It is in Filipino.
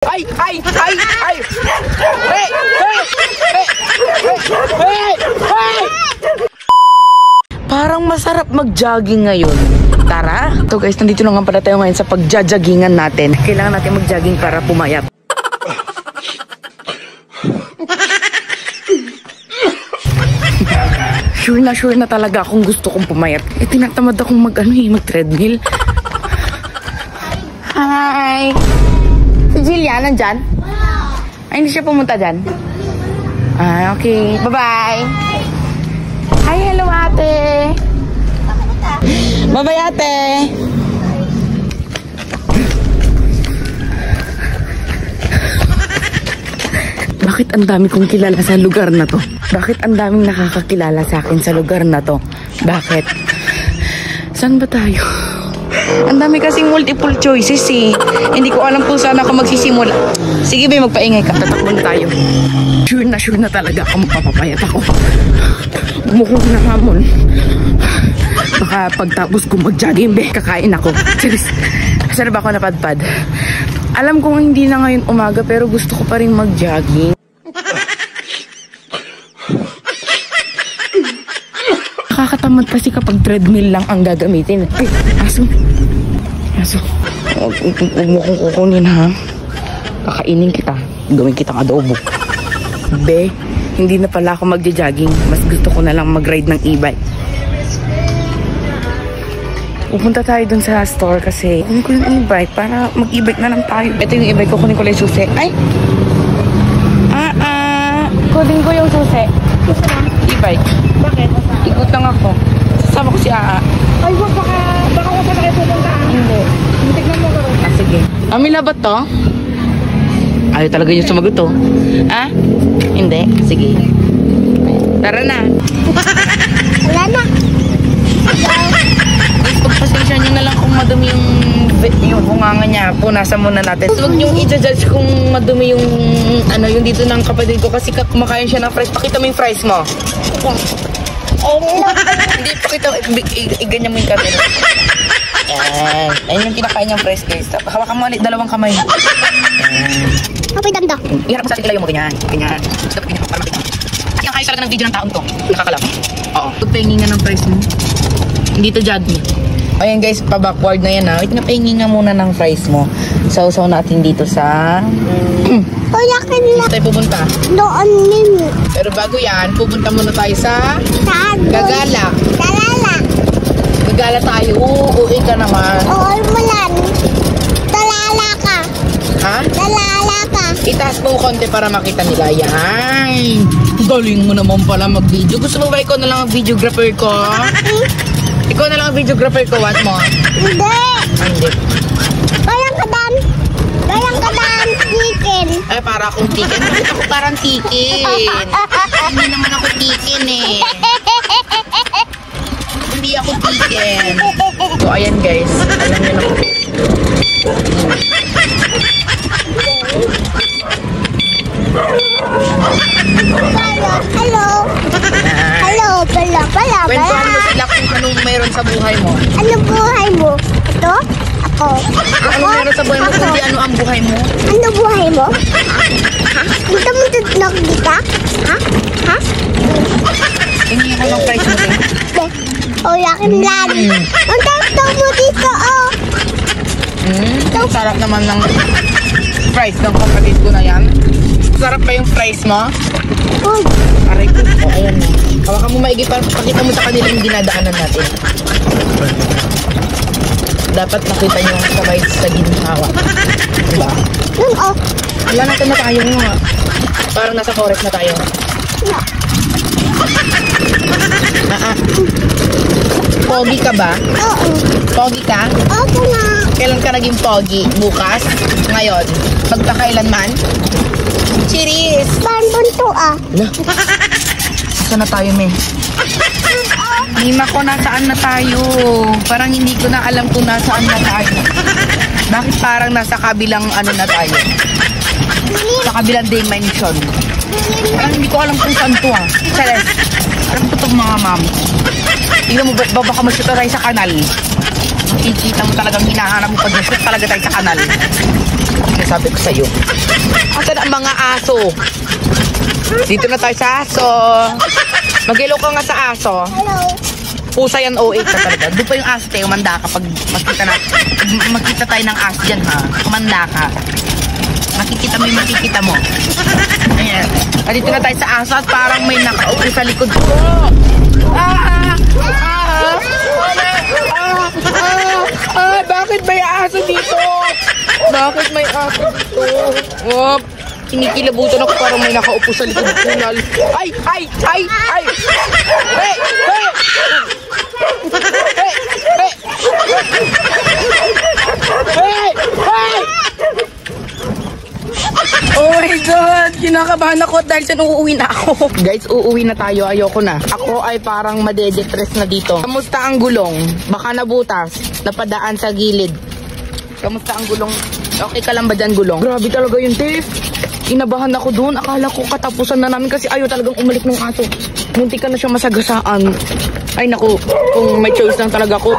Ay! Ay! Ay! Ay! Hey! Hey! Hey! Hey! Hey! Parang masarap mag-jogging ngayon. Tara! So guys, nandito na nga pala tayo ngayon sa pag-joggingan natin. Kailangan natin mag-jogging para pumayat. Sure na talaga akong gusto kong pumayat. Eh, tinatamad akong mag-treadmill. Hi! Si Jillian, nandyan? Ay, hindi siya pumunta dyan? Ah, okay. Bye-bye! Hi, hello ate! Bye-bye ate! Bakit ang dami kong kilala sa lugar na to? Bakit ang daming nakakakilala sa akin sa lugar na to? Bakit? Saan ba tayo? Ang dami kasing multiple choices eh. Hindi ko alam kung saan ako magsisimula. Sige ba, magpaingay ka. Tatakbo na tayo. Sure na talaga ako magpapapayat ako. Mukhang na hamon. Baka pagtapos ko mag-jogging, kakain ako. Saan ba ako napadpad? Alam kong hindi na ngayon umaga pero gusto ko pa rin mag-jogging. Nakakatamad kasi kapag treadmill lang ang gagamitin. Ay, aso. Huwag mo kong kukunin ha. Kakainin kita. Gawin kitang adobo. Hindi na pala ako magja-jogging. Mas gusto ko na lang mag-ride ng e-bike. Pupunta tayo dun sa store kasi kunin ko yung e-bike para mag-e-bike na lang tayo. Ito yung e-bike ko, kunin ko lang yung susi. Ay! Kunin ko yung susi. E-bike. Bakit? Ikot lang ako. Sasama ko si Aa. Ay, baka ko sa kayo pupunta. Hindi. Tignan mo ka rin. Sige. Amila ba to? Ayaw talaga yung sumagot to. Hindi? Sige. Tara na. Wala na. Pagpasensya nyo na lang kung madumi yung bunganga niya. Punasan muna natin. Huwag nyo i-judge kung madumi yung yung dito ng kapatid ko kasi kumakain siya ng fries. Pakita mo yung fries mo. Hindi, pakita mo. Iganyan mo yung camera. Yan. Ayun yung kinakain niyang fries guys. Hawakan mo ulit dalawang kamay. Kapay danda. Iharap mo sa ating kalayo mo. Ganyan. Dapat ganyan. Para makita mo. Yung ayos talaga ng video ng taon to. Nakakalap. Oo. Pagpahingin nga ng fries mo. Hindi to judge mo. Ayan guys, pa-backward na yan ha. Wait, napahingin nga muna ng fries mo. Sausaw natin dito sa... Yakin na. Saan tayo pupunta? Doon din. Pero bago yan, pupunta muna tayo sa... Saan? Gagala. Talala. Gagala tayo. Uuwi ka naman. Oo, mulan. Talala ka. Ha? Talala ka. Itaas mo konti para makita nila. Yan. Galing mo naman pala mag-video. Gusto mo ba ikaw na lang ang videographer ko? Ikaw na lang ang videographer ko. What mo? Hindi. Hindi. Bayang ka dan, chicken. Ay, para akong tikin. Bakit ako parang tikin? Hindi naman ako tikin eh. Hindi ako tikin. So, ayan guys. Alam niyo na po. Hello. Kwentuhan mo sila kung anong meron sa buhay mo. Ano buhay mo? Ito? Ako. Ano meron sa buhay mo? Kundi ano ang buhay mo? Ano buhay mo? Ha? Gusto mo tutlog dito? Ha? Tingin mo ng price mo din. Yakin lang. Ang gusto mo dito, Ang sarap naman ng price ng kapatid ko na yan. Sarap ba yung price mo? Aray ko. Ayan. Hawakan mo maigi para pakita mo sa kanila yung dinadaanan natin. Dapat nakita nyo yung sabay sa ginhawa. Diba? Wala natin na tayo nga. Parang nasa forest na tayo. Pogi ka ba? Oo. Pogi ka? Oo nga. Kailan ka naging pogi? Bukas? Ngayon? Magpakailanman? Cheers! Bandunto Saan na tayo, me? Hima ko, nasaan na tayo? Parang hindi ko na alam kung nasaan na tayo. Bakit parang nasa kabilang na tayo? Sa kabilang dimension. Parang hindi ko alam kung saan to Chares. Alam ko itong mga mami. Tingnan mo, baka mag-shoot tayo sa kanal. Kikita mo talagang hinahanap mo pag nag-shoot talaga tayo sa kanal. sinasabi ko sa'yo. Asan ang mga aso? Dito na tayo sa aso. Mag-hello ka nga sa aso. Hello. Pusa yan, OA ka talaga. Doon pa yung aso tayo, umanda ka pag makita tayo ng aso dyan, ha? Umanda ka. Makikita mo. Ayan. Dito na tayo sa aso at parang may nakaupo sa likod ko. Bakit may aso dito? Bakit may aso dito? Oh, kinikilabutan ako parang may nakaupo sa likod ko. Ay! Hey! Hey! Hey! Oh my God! Kinakabahan ako dahil sa uuwi na ako. Guys, uuwi na tayo. Ayoko na. Ako ay parang madedepress na dito. Kamusta ang gulong? Baka nabutas. Napadaan sa gilid. Kamusta ang gulong? Okay ka lang ba dyan, gulong? Grabe talaga yun, Tiff. Inabahan ako doon. Akala ko katapusan na namin kasi ayaw talagang umalik ng aso. Munti ka na siya masagasaan. Ay naku, kung may choice lang talaga ako.